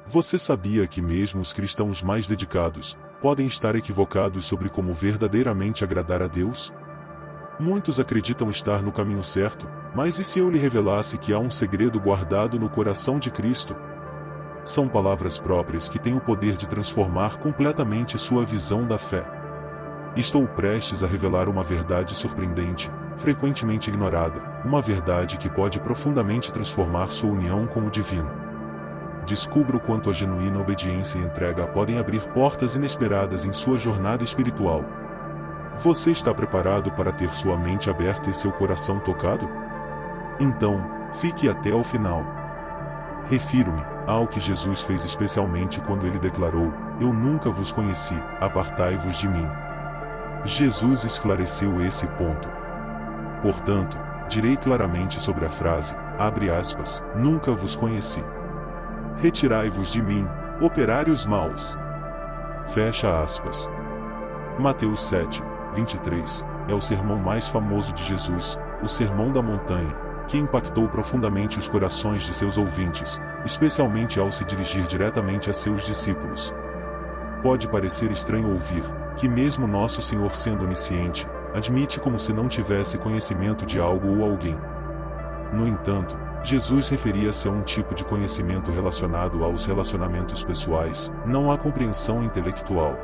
Você sabia que mesmo os cristãos mais dedicados podem estar equivocados sobre como verdadeiramente agradar a Deus? Muitos acreditam estar no caminho certo, mas e se eu lhe revelasse que há um segredo guardado no coração de Cristo? São palavras próprias que têm o poder de transformar completamente sua visão da fé. Estou prestes a revelar uma verdade surpreendente, frequentemente ignorada, uma verdade que pode profundamente transformar sua união com o divino. Descubra o quanto a genuína obediência e entrega podem abrir portas inesperadas em sua jornada espiritual. Você está preparado para ter sua mente aberta e seu coração tocado? Então, fique até o final. Refiro-me ao que Jesus fez especialmente quando ele declarou: "Eu nunca vos conheci, apartai-vos de mim." Jesus esclareceu esse ponto. Portanto, direi claramente sobre a frase, abre aspas, "nunca vos conheci. Retirai-vos de mim, operários maus." Fecha aspas. Mateus 7, 23, é o sermão mais famoso de Jesus, o Sermão da Montanha, que impactou profundamente os corações de seus ouvintes, especialmente ao se dirigir diretamente a seus discípulos. Pode parecer estranho ouvir que mesmo Nosso Senhor, sendo onisciente, admite como se não tivesse conhecimento de algo ou alguém. No entanto, Jesus referia-se a um tipo de conhecimento relacionado aos relacionamentos pessoais, não à compreensão intelectual.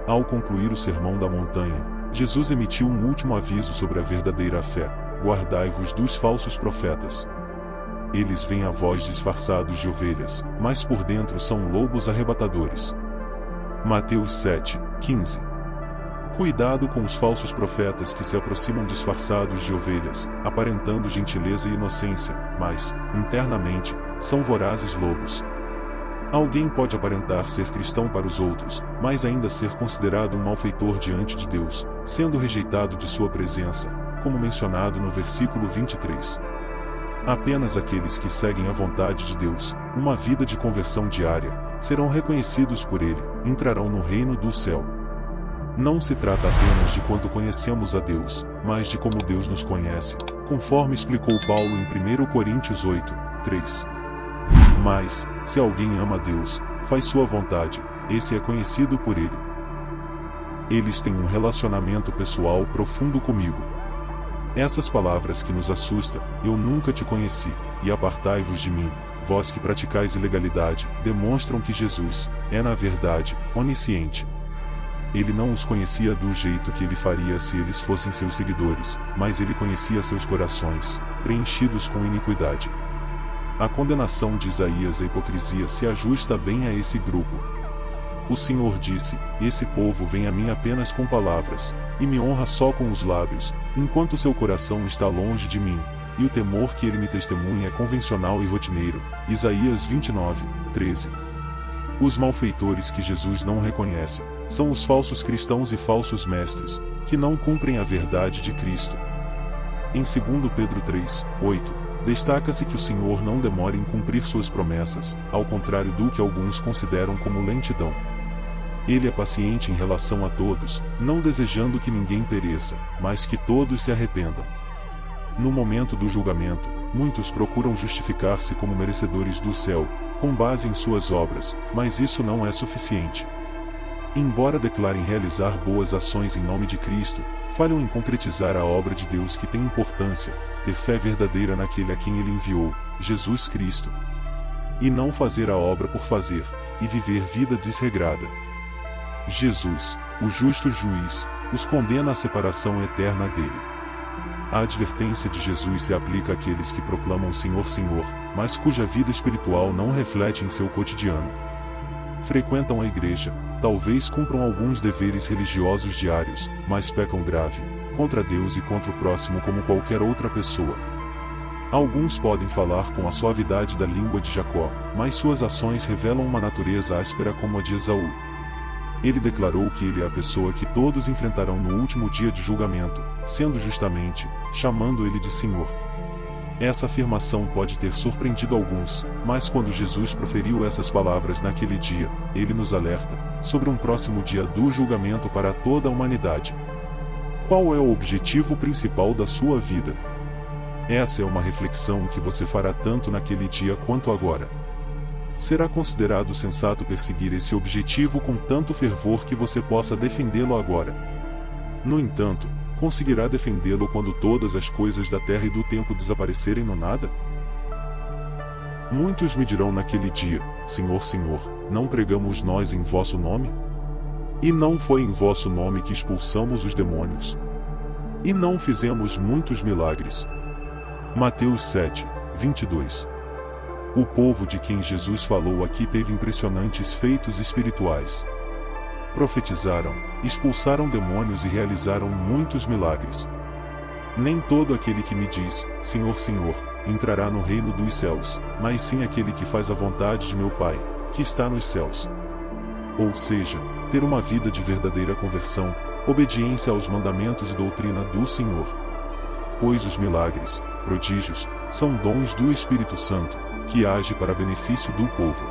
Ao concluir o Sermão da Montanha, Jesus emitiu um último aviso sobre a verdadeira fé: guardai-vos dos falsos profetas. Eles vêm a vós disfarçados de ovelhas, mas por dentro são lobos arrebatadores. Mateus 7, 15. Cuidado com os falsos profetas que se aproximam disfarçados de ovelhas, aparentando gentileza e inocência, mas, internamente, são vorazes lobos. Alguém pode aparentar ser cristão para os outros, mas ainda ser considerado um malfeitor diante de Deus, sendo rejeitado de sua presença, como mencionado no versículo 23. Apenas aqueles que seguem a vontade de Deus, uma vida de conversão diária, serão reconhecidos por Ele, entrarão no reino do céu. Não se trata apenas de quanto conhecemos a Deus, mas de como Deus nos conhece, conforme explicou Paulo em 1 Coríntios 8, 3. Mas, se alguém ama a Deus, faz sua vontade, esse é conhecido por Ele. Eles têm um relacionamento pessoal profundo comigo. Essas palavras que nos assustam, "eu nunca te conheci", e "apartai-vos de mim", vós que praticais ilegalidade, demonstram que Jesus é na verdade onisciente. Ele não os conhecia do jeito que ele faria se eles fossem seus seguidores, mas ele conhecia seus corações, preenchidos com iniquidade. A condenação de Isaías à hipocrisia se ajusta bem a esse grupo. O Senhor disse: "Esse povo vem a mim apenas com palavras, e me honra só com os lábios, enquanto seu coração está longe de mim, e o temor que ele me testemunha é convencional e rotineiro." Isaías 29, 13. Os malfeitores que Jesus não reconhece são os falsos cristãos e falsos mestres, que não cumprem a verdade de Cristo. Em 2 Pedro 3, 8, destaca-se que o Senhor não demora em cumprir suas promessas, ao contrário do que alguns consideram como lentidão. Ele é paciente em relação a todos, não desejando que ninguém pereça, mas que todos se arrependam. No momento do julgamento, muitos procuram justificar-se como merecedores do céu, com base em suas obras, mas isso não é suficiente. Embora declarem realizar boas ações em nome de Cristo, falham em concretizar a obra de Deus que tem importância, ter fé verdadeira naquele a quem Ele enviou, Jesus Cristo. E não fazer a obra por fazer, e viver vida desregrada. Jesus, o justo juiz, os condena à separação eterna dele. A advertência de Jesus se aplica àqueles que proclamam Senhor, Senhor, mas cuja vida espiritual não reflete em seu cotidiano. Frequentam a igreja, talvez cumpram alguns deveres religiosos diários, mas pecam grave, contra Deus e contra o próximo como qualquer outra pessoa. Alguns podem falar com a suavidade da língua de Jacó, mas suas ações revelam uma natureza áspera como a de Esaú. Ele declarou que ele é a pessoa que todos enfrentarão no último dia de julgamento, sendo justamente, chamando ele de Senhor. Essa afirmação pode ter surpreendido alguns, mas quando Jesus proferiu essas palavras naquele dia, ele nos alerta sobre um próximo dia do julgamento para toda a humanidade. Qual é o objetivo principal da sua vida? Essa é uma reflexão que você fará tanto naquele dia quanto agora. será considerado sensato perseguir esse objetivo com tanto fervor que você possa defendê-lo agora. No entanto, conseguirá defendê-lo quando todas as coisas da terra e do tempo desaparecerem no nada? Muitos me dirão naquele dia: Senhor, Senhor, não pregamos nós em vosso nome? E não foi em vosso nome que expulsamos os demônios? E não fizemos muitos milagres? Mateus 7, 22. O povo de quem Jesus falou aqui teve impressionantes feitos espirituais. Profetizaram, expulsaram demônios e realizaram muitos milagres. Nem todo aquele que me diz, Senhor, Senhor, entrará no reino dos céus, mas sim aquele que faz a vontade de meu Pai, que está nos céus. Ou seja, ter uma vida de verdadeira conversão, obediência aos mandamentos e doutrina do Senhor. Pois os milagres, prodígios, são dons do Espírito Santo, que age para benefício do povo.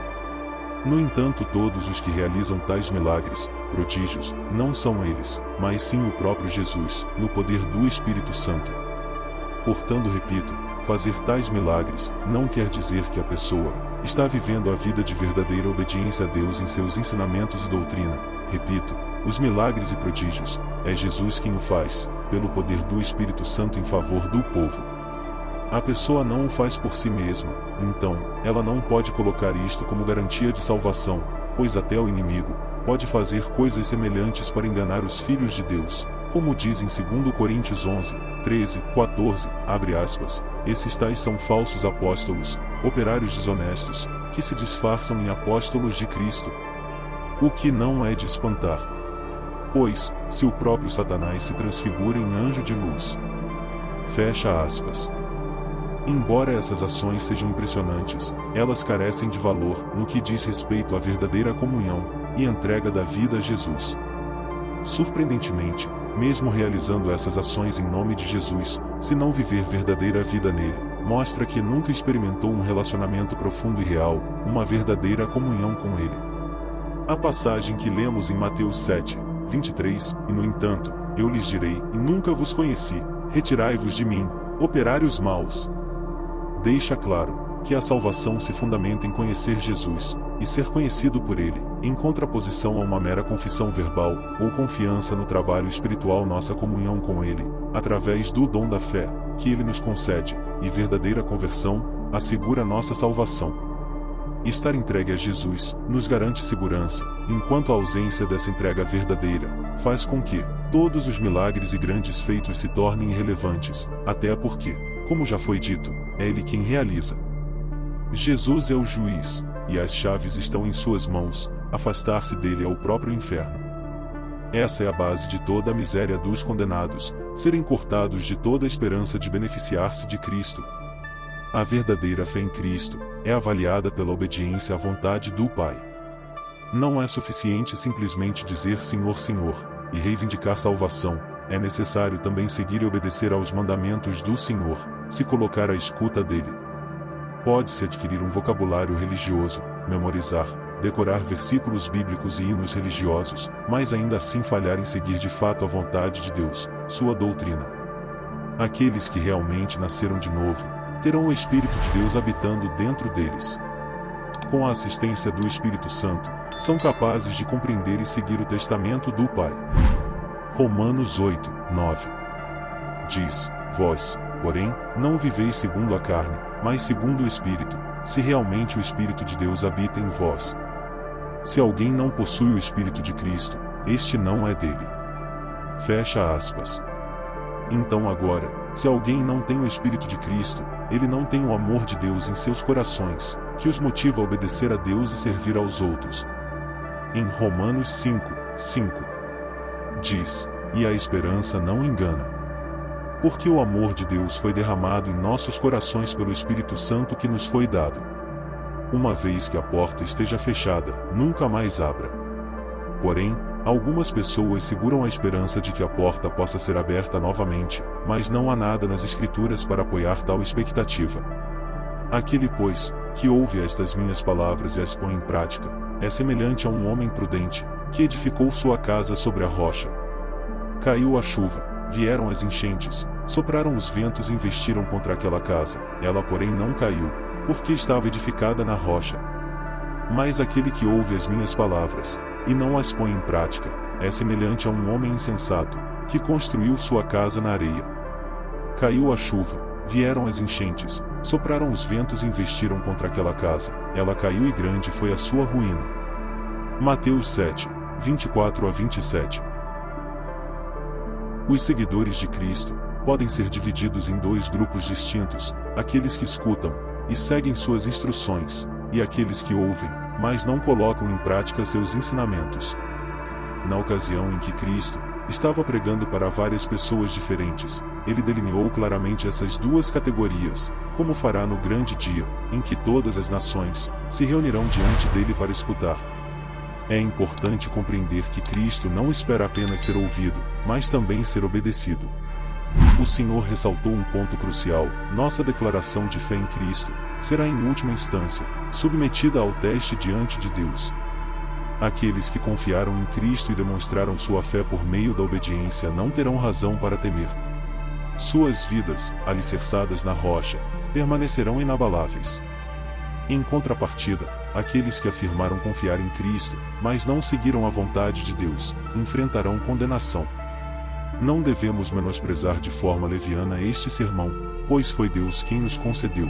No entanto, todos os que realizam tais milagres, prodígios, não são eles, mas sim o próprio Jesus, no poder do Espírito Santo. Portanto, repito, fazer tais milagres não quer dizer que a pessoa está vivendo a vida de verdadeira obediência a Deus em seus ensinamentos e doutrina. Repito, os milagres e prodígios, é Jesus quem o faz, pelo poder do Espírito Santo em favor do povo. A pessoa não o faz por si mesma, então, ela não pode colocar isto como garantia de salvação, pois até o inimigo pode fazer coisas semelhantes para enganar os filhos de Deus, como diz em 2 Coríntios 11, 13, 14, abre aspas, esses tais são falsos apóstolos, operários desonestos, que se disfarçam em apóstolos de Cristo. O que não é de espantar. Pois, se o próprio Satanás se transfigura em anjo de luz. Fecha aspas. Embora essas ações sejam impressionantes, elas carecem de valor no que diz respeito à verdadeira comunhão e entrega da vida a Jesus. Surpreendentemente, mesmo realizando essas ações em nome de Jesus, se não viver verdadeira vida nele, mostra que nunca experimentou um relacionamento profundo e real, uma verdadeira comunhão com ele. A passagem que lemos em Mateus 7, 23, e no entanto, eu lhes direi, e nunca vos conheci, retirai-vos de mim, operários maus. Deixa claro que a salvação se fundamenta em conhecer Jesus, e ser conhecido por ele, em contraposição a uma mera confissão verbal, ou confiança no trabalho espiritual. Nossa comunhão com ele, através do dom da fé, que ele nos concede, e verdadeira conversão, assegura nossa salvação. Estar entregue a Jesus, nos garante segurança, enquanto a ausência dessa entrega verdadeira, faz com que todos os milagres e grandes feitos se tornem irrelevantes, até porque, como já foi dito, é ele quem realiza. Jesus é o juiz, e as chaves estão em suas mãos, afastar-se dele é o próprio inferno. Essa é a base de toda a miséria dos condenados, serem cortados de toda a esperança de beneficiar-se de Cristo. A verdadeira fé em Cristo é avaliada pela obediência à vontade do Pai. Não é suficiente simplesmente dizer Senhor, Senhor, e reivindicar salvação, é necessário também seguir e obedecer aos mandamentos do Senhor, se colocar à escuta dele. Pode-se adquirir um vocabulário religioso, memorizar, decorar versículos bíblicos e hinos religiosos, mas ainda assim falhar em seguir de fato a vontade de Deus, sua doutrina. Aqueles que realmente nasceram de novo, terão o Espírito de Deus habitando dentro deles. Com a assistência do Espírito Santo, são capazes de compreender e seguir o testamento do Pai. Romanos 8, 9. Diz, vós, porém, não viveis segundo a carne, mas segundo o Espírito, se realmente o Espírito de Deus habita em vós. Se alguém não possui o Espírito de Cristo, este não é dele. Fecha aspas. Então agora, se alguém não tem o Espírito de Cristo, ele não tem o amor de Deus em seus corações, que os motiva a obedecer a Deus e servir aos outros. Em Romanos 5, 5. Diz, e a esperança não engana. Porque o amor de Deus foi derramado em nossos corações pelo Espírito Santo que nos foi dado. Uma vez que a porta esteja fechada, nunca mais abra. Porém, algumas pessoas seguram a esperança de que a porta possa ser aberta novamente, mas não há nada nas Escrituras para apoiar tal expectativa. Aquele, pois, que ouve estas minhas palavras e as põe em prática, é semelhante a um homem prudente, que edificou sua casa sobre a rocha. Caiu a chuva, vieram as enchentes, sopraram os ventos e investiram contra aquela casa, ela porém não caiu, porque estava edificada na rocha. Mas aquele que ouve as minhas palavras, e não as põe em prática, é semelhante a um homem insensato, que construiu sua casa na areia. Caiu a chuva, vieram as enchentes, sopraram os ventos e investiram contra aquela casa, ela caiu e grande foi a sua ruína. Mateus 7, 24 a 27. Os seguidores de Cristo podem ser divididos em dois grupos distintos: aqueles que escutam e seguem suas instruções, e aqueles que ouvem, mas não colocam em prática seus ensinamentos. Na ocasião em que Cristo estava pregando para várias pessoas diferentes, ele delineou claramente essas duas categorias, como fará no grande dia, em que todas as nações se reunirão diante dele para escutar. É importante compreender que Cristo não espera apenas ser ouvido, mas também ser obedecido. O Senhor ressaltou um ponto crucial: nossa declaração de fé em Cristo será em última instância submetida ao teste diante de Deus. Aqueles que confiaram em Cristo e demonstraram sua fé por meio da obediência não terão razão para temer. Suas vidas, alicerçadas na rocha, permanecerão inabaláveis. Em contrapartida, aqueles que afirmaram confiar em Cristo, mas não seguiram a vontade de Deus, enfrentarão condenação. Não devemos menosprezar de forma leviana este sermão, pois foi Deus quem nos concedeu.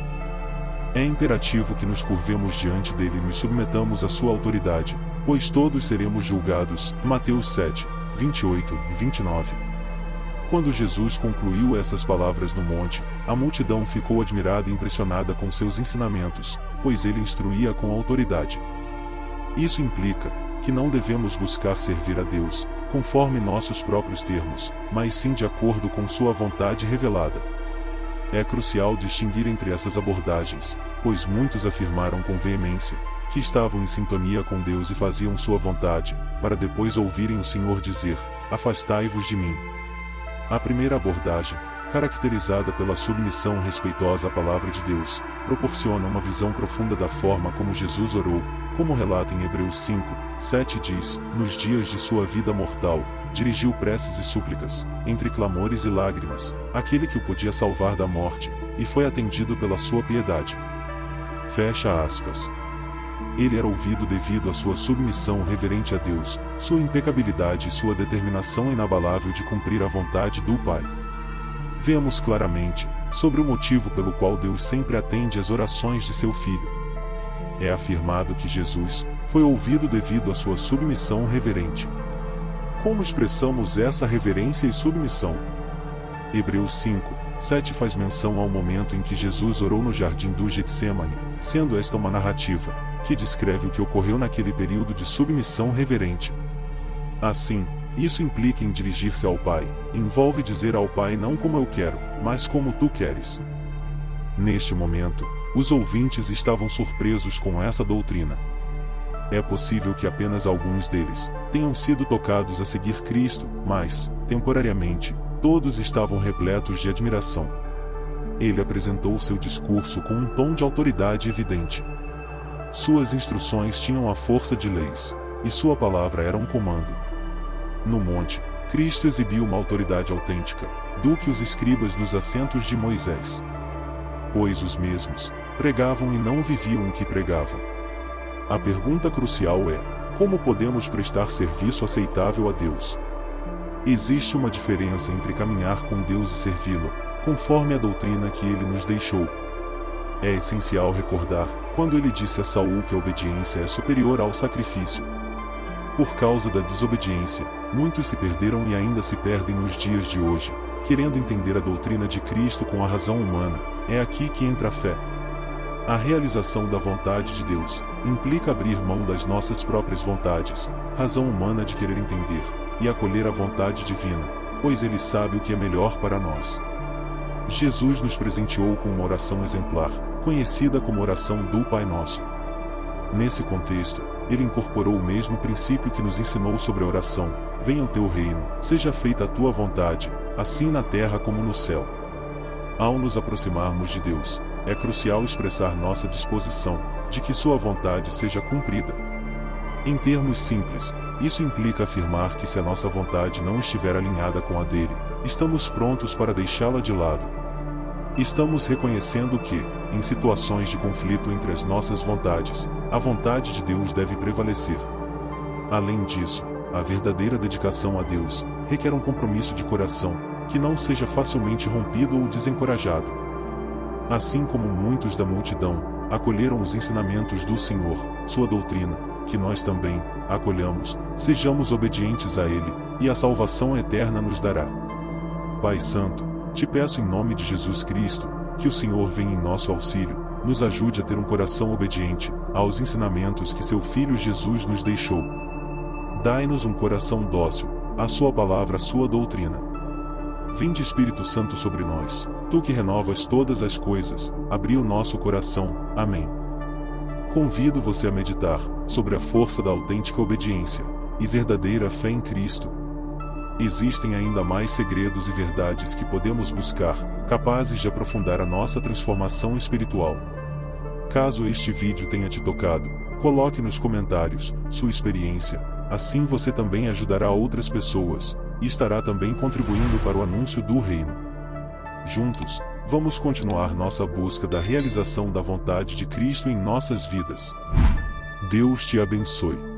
É imperativo que nos curvemos diante dele e nos submetamos à sua autoridade, pois todos seremos julgados. Mateus 7, 28 e 29. Quando Jesus concluiu essas palavras no monte, a multidão ficou admirada e impressionada com seus ensinamentos, pois ele instruía com autoridade. Isso implica que não devemos buscar servir a Deus conforme nossos próprios termos, mas sim de acordo com sua vontade revelada. É crucial distinguir entre essas abordagens, pois muitos afirmaram com veemência que estavam em sintonia com Deus e faziam sua vontade, para depois ouvirem o Senhor dizer: afastai-vos de mim. A primeira abordagem, caracterizada pela submissão respeitosa à palavra de Deus, proporciona uma visão profunda da forma como Jesus orou, como relata em Hebreus 5, 7 diz: nos dias de sua vida mortal, dirigiu preces e súplicas, entre clamores e lágrimas, àquele que o podia salvar da morte, e foi atendido pela sua piedade. Fecha aspas. Ele era ouvido devido à sua submissão reverente a Deus, sua impecabilidade e sua determinação inabalável de cumprir a vontade do Pai. Vemos claramente sobre o motivo pelo qual Deus sempre atende às orações de seu Filho. É afirmado que Jesus foi ouvido devido à sua submissão reverente. Como expressamos essa reverência e submissão? Hebreus 5, 7 faz menção ao momento em que Jesus orou no jardim do Getsêmani, sendo esta uma narrativa que descreve o que ocorreu naquele período de submissão reverente. Assim, isso implica em dirigir-se ao Pai, envolve dizer ao Pai não como eu quero, mas como tu queres. Neste momento, os ouvintes estavam surpresos com essa doutrina. É possível que apenas alguns deles tenham sido tocados a seguir Cristo, mas, temporariamente, todos estavam repletos de admiração. Ele apresentou seu discurso com um tom de autoridade evidente. Suas instruções tinham a força de leis, e sua palavra era um comando. No monte, Cristo exibiu uma autoridade autêntica, do que os escribas nos assentos de Moisés. Pois os mesmos pregavam e não viviam o que pregavam. A pergunta crucial é: como podemos prestar serviço aceitável a Deus? Existe uma diferença entre caminhar com Deus e servi-lo, conforme a doutrina que ele nos deixou. É essencial recordar, quando ele disse a Saul que a obediência é superior ao sacrifício. Por causa da desobediência, muitos se perderam e ainda se perdem nos dias de hoje, querendo entender a doutrina de Cristo com a razão humana. É aqui que entra a fé. A realização da vontade de Deus implica abrir mão das nossas próprias vontades, razão humana de querer entender, e acolher a vontade divina, pois ele sabe o que é melhor para nós. Jesus nos presenteou com uma oração exemplar, conhecida como oração do Pai Nosso. Nesse contexto, ele incorporou o mesmo princípio que nos ensinou sobre a oração: venha o teu reino, seja feita a tua vontade, assim na terra como no céu. Ao nos aproximarmos de Deus, é crucial expressar nossa disposição de que sua vontade seja cumprida. Em termos simples, isso implica afirmar que se a nossa vontade não estiver alinhada com a dele, estamos prontos para deixá-la de lado. Estamos reconhecendo que, em situações de conflito entre as nossas vontades, a vontade de Deus deve prevalecer. Além disso, a verdadeira dedicação a Deus requer um compromisso de coração, que não seja facilmente rompido ou desencorajado. Assim como muitos da multidão acolheram os ensinamentos do Senhor, sua doutrina, que nós também acolhamos, sejamos obedientes a Ele, e a salvação eterna nos dará. Pai Santo, te peço em nome de Jesus Cristo, que o Senhor venha em nosso auxílio, nos ajude a ter um coração obediente aos ensinamentos que seu Filho Jesus nos deixou. Dai-nos um coração dócil à sua palavra, à sua doutrina. Vinde Espírito Santo sobre nós, tu que renovas todas as coisas, abri o nosso coração. Amém. Convido você a meditar sobre a força da autêntica obediência e verdadeira fé em Cristo. Existem ainda mais segredos e verdades que podemos buscar, capazes de aprofundar a nossa transformação espiritual. Caso este vídeo tenha te tocado, coloque nos comentários sua experiência, assim você também ajudará outras pessoas, e estará também contribuindo para o anúncio do Reino. Juntos, vamos continuar nossa busca da realização da vontade de Cristo em nossas vidas. Deus te abençoe.